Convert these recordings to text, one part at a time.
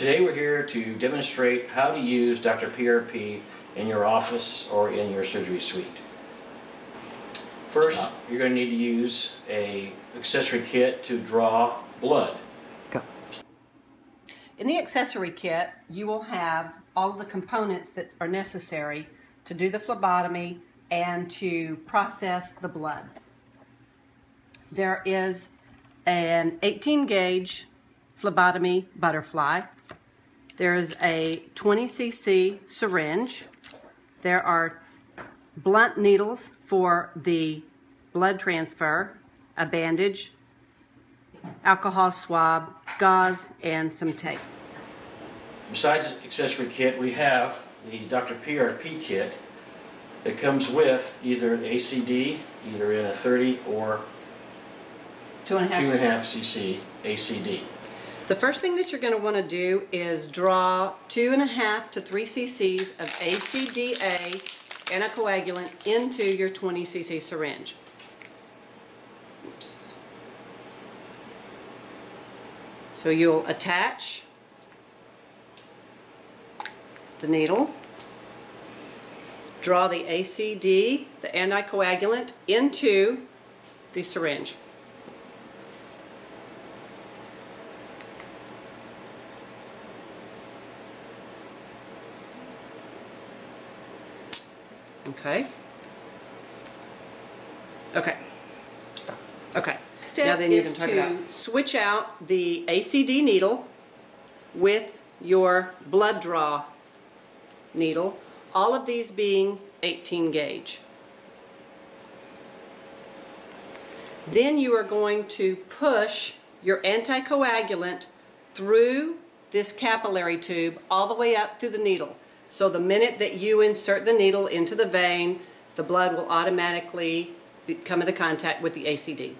Today we're here to demonstrate how to use Dr. PRP in your office or in your surgery suite. First, you're going to need to use an accessory kit to draw blood. In the accessory kit, you will have all of the components that are necessary to do the phlebotomy and to process the blood. There is an 18 gauge phlebotomy butterfly. There is a 20 cc syringe. There are blunt needles for the blood transfer, a bandage, alcohol swab, gauze, and some tape. Besides the accessory kit, we have the Dr. PRP kit that comes with either an ACD, either in a 30 or 2.5 cc ACD. The first thing that you're going to want to do is draw 2.5 to 3 cc's of ACDA anticoagulant into your 20 cc syringe. Oops. So you'll attach the needle, draw the ACD, the anticoagulant, into the syringe. Okay. Okay. Stop. Okay. Now then you can talk about switch out the ACD needle with your blood draw needle, all of these being 18 gauge. Then you are going to push your anticoagulant through this capillary tube all the way up through the needle. So the minute that you insert the needle into the vein, the blood will automatically come into contact with the ACD.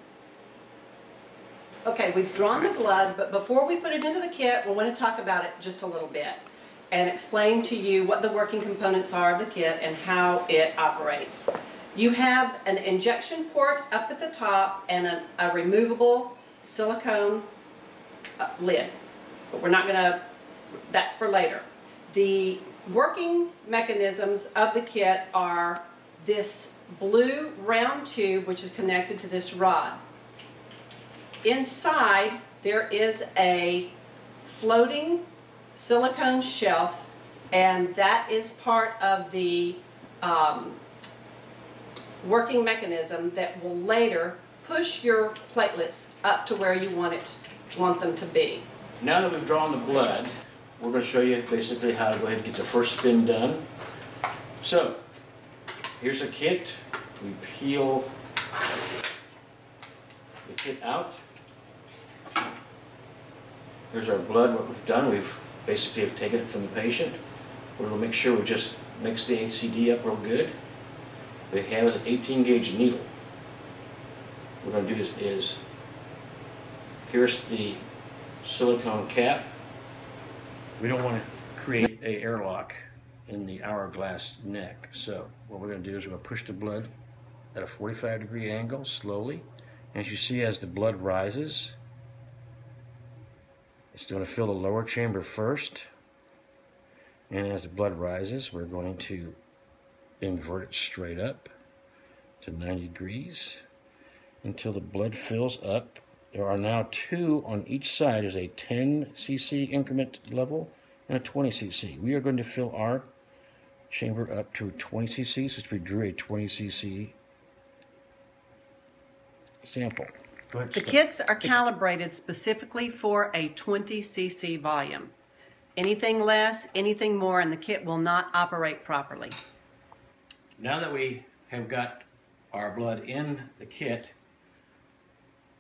Okay, we've drawn the blood, but before we put it into the kit, we want to talk about it just a little bit and explain to you what the working components are of the kit and how it operates. You have an injection port up at the top and a removable silicone lid, but we're not going to, that's for later. The working mechanisms of the kit are this blue round tube which is connected to this rod. Inside there is a floating silicone shelf, and that is part of the working mechanism that will later push your platelets up to where you want them to be. Now that we've drawn the blood, we're going to show you basically how to go ahead and get the first spin done. So, here's a kit. We peel the kit out. Here's our blood, what we've done. We've basically taken it from the patient. We're going to make sure we just mix the ACD up real good. We have an 18 gauge needle. What we're going to do is pierce the silicone cap. We don't want to create an airlock in the hourglass neck. So what we're going to do is we're going to push the blood at a 45-degree angle slowly. As you see, as the blood rises, it's going to fill the lower chamber first. And as the blood rises, we're going to invert it straight up to 90 degrees until the blood fills up. There are now two on each side. There's a 10 cc increment level and a 20 cc. We are going to fill our chamber up to 20 cc since we drew a 20 cc sample. Go ahead. The kits are calibrated specifically for a 20 cc volume. Anything less, anything more, and the kit will not operate properly. Now that we have got our blood in the kit,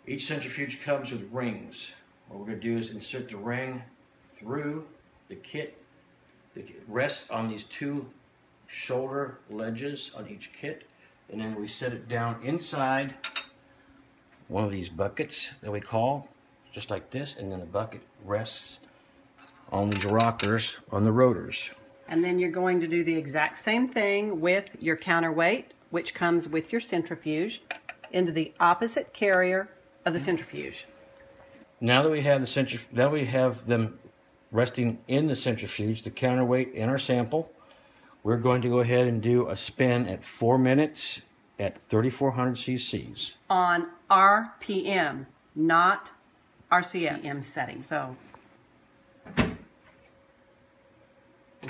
each centrifuge comes with rings. What we're going to do is insert the ring through the kit. The kit rests on these two shoulder ledges on each kit, and then we set it down inside one of these buckets that we call, just like this, and then the bucket rests on these rockers on the rotors. And then you're going to do the exact same thing with your counterweight, which comes with your centrifuge, into the opposite carrier of the centrifuge. Now that we have the now we have them resting in the centrifuge, the counterweight in our sample. We're going to go ahead and do a spin at 4 minutes at 3,400 cc's. On RPM, not RCM setting. So, and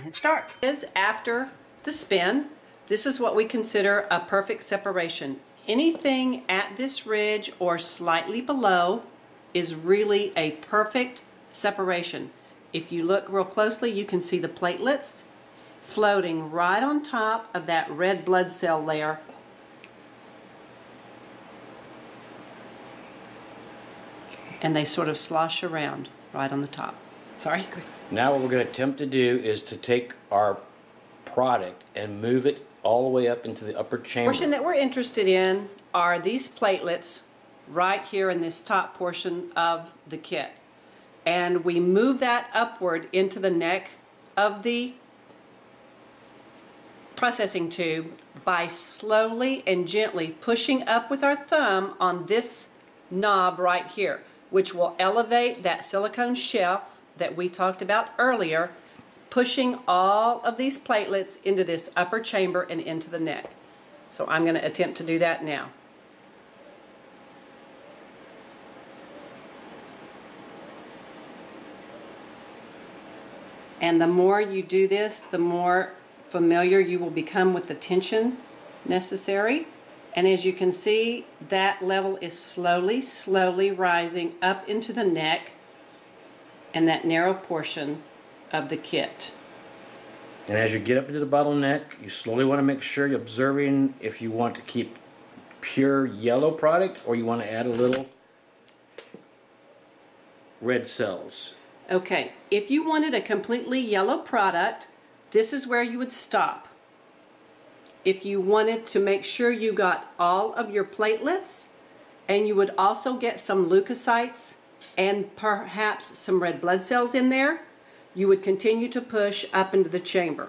hit start. After the spin, this is what we consider a perfect separation. Anything at this ridge or slightly below is really a perfect separation. If you look real closely, you can see the platelets floating right on top of that red blood cell layer. And they sort of slosh around right on the top. Sorry. Now what we're going to attempt to do is to take our product and move it all the way up into the upper chamber. The portion that we're interested in are these platelets right here in this top portion of the kit. And we move that upward into the neck of the processing tube by slowly and gently pushing up with our thumb on this knob right here, which will elevate that silicone shelf that we talked about earlier, pushing all of these platelets into this upper chamber and into the neck. So I'm going to attempt to do that now. And the more you do this, the more familiar you will become with the tension necessary. And as you can see, that level is slowly rising up into the neck and that narrow portion of the kit. And as you get up into the bottleneck, you slowly want to make sure you're observing if you want to keep pure yellow product or you want to add a little red cells. Okay, if you wanted a completely yellow product, this is where you would stop. If you wanted to make sure you got all of your platelets, and you would also get some leukocytes and perhaps some red blood cells in there, you would continue to push up into the chamber.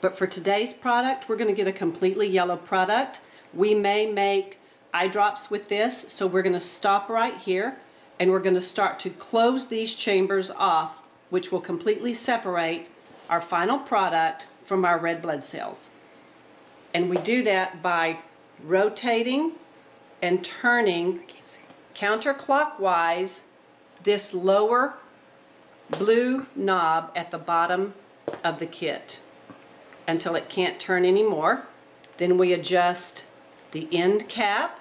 But for today's product, we're going to get a completely yellow product. We may make eye drops with this, so we're going to stop right here, and we're going to start to close these chambers off, which will completely separate our final product from our red blood cells. And we do that by rotating and turning counterclockwise this lower blue knob at the bottom of the kit until it can't turn anymore. Then we adjust the end cap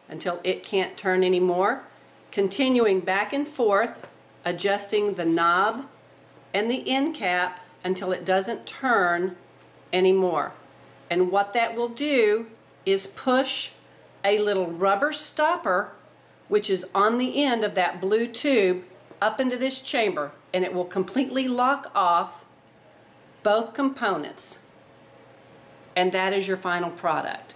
until it can't turn anymore, continuing back and forth, adjusting the knob and the end cap until it doesn't turn anymore. And what that will do is push a little rubber stopper, which is on the end of that blue tube, up into this chamber, and it will completely lock off both components. And that is your final product.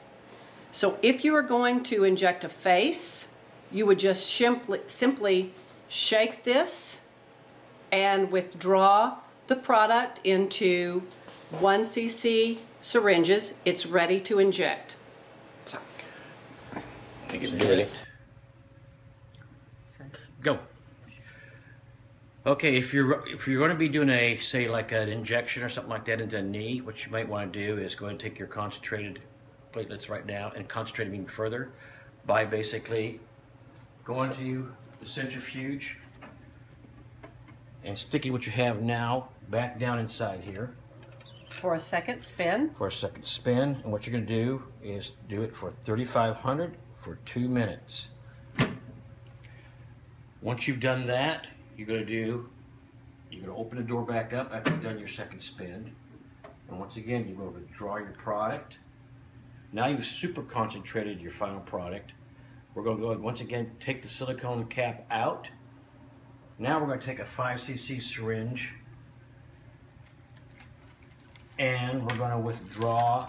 So if you are going to inject a face, you would just simply shake this and withdraw the product into 1 cc syringes. It's ready to inject. So, I think it's ready. Go. Okay, if you're going to be doing a, say, like an injection or something like that into a knee, what you might want to do is go and take your concentrated platelets right now and concentrate them even further by basically going to the centrifuge and sticking what you have now back down inside here. For a second spin. For a second spin, and what you're going to do is do it for 3,500 for 2 minutes. Once you've done that, you're going to open the door back up after you've done your second spin. And once again, you're going to withdraw your product. Now you've super concentrated your final product. We're going to go once again take the silicone cap out. Now we're going to take a 5 cc syringe and we're going to withdraw.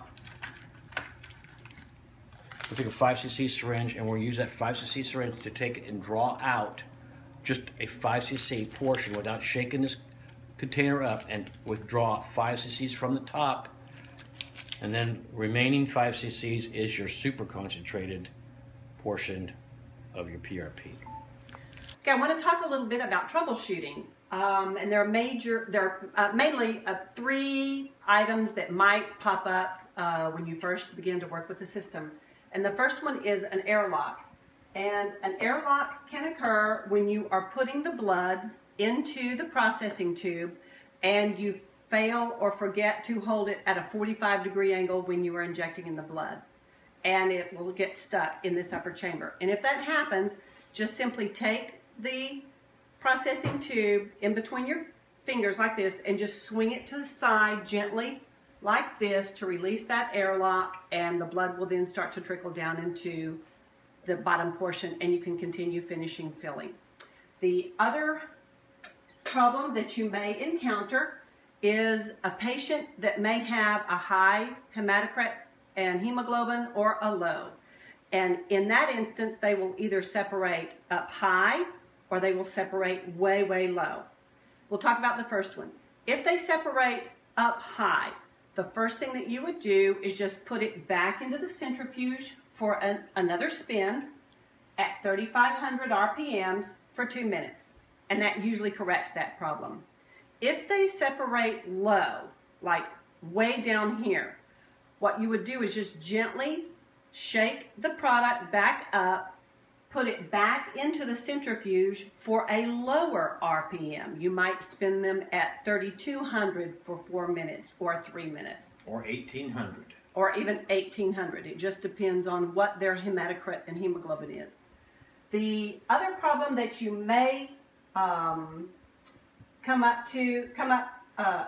We'll take a 5 cc syringe and we'll use that 5 cc syringe to take it and draw out just a 5 cc portion without shaking this container up, and withdraw 5 cc's from the top, and then remaining 5 cc's is your super concentrated portion of your PRP. Okay, I want to talk a little bit about troubleshooting. And there are mainly 3 items that might pop up when you first begin to work with the system. And the first one is an airlock. And an airlock can occur when you are putting the blood into the processing tube and you fail or forget to hold it at a 45-degree angle when you are injecting in the blood. And it will get stuck in this upper chamber. And if that happens, just simply take the processing tube in between your fingers like this and just swing it to the side gently like this to release that airlock, and the blood will then start to trickle down into the bottom portion and you can continue finishing filling. The other problem that you may encounter is a patient that may have a high hematocrit and hemoglobin or a low. And in that instance, they will either separate up high or they will separate way, way low. We'll talk about the first one. If they separate up high, the first thing that you would do is just put it back into the centrifuge for another spin at 3,500 RPMs for 2 minutes. And that usually corrects that problem. If they separate low, like way down here, what you would do is just gently shake the product back up, put it back into the centrifuge for a lower RPM. You might spin them at 3,200 for 4 minutes or 3 minutes. Or 1,800. Or even 1,800. It just depends on what their hematocrit and hemoglobin is. The other problem that you may come up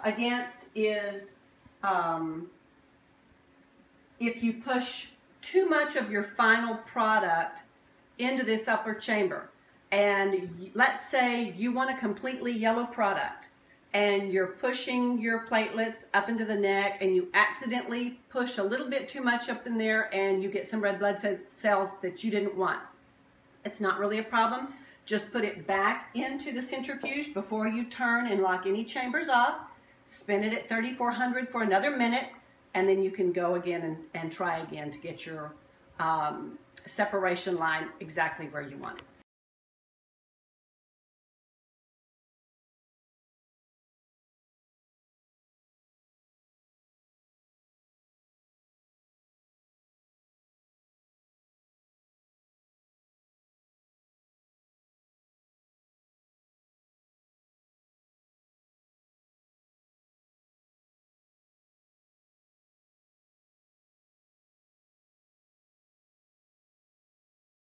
against is if you push too much of your final product into this upper chamber. And let's say you want a completely yellow product and you're pushing your platelets up into the neck and you accidentally push a little bit too much up in there and you get some red blood cells that you didn't want. It's not really a problem. Just put it back into the centrifuge before you turn and lock any chambers off. Spin it at 3,400 for another minute, and then you can go again and try again to get your separation line exactly where you want it.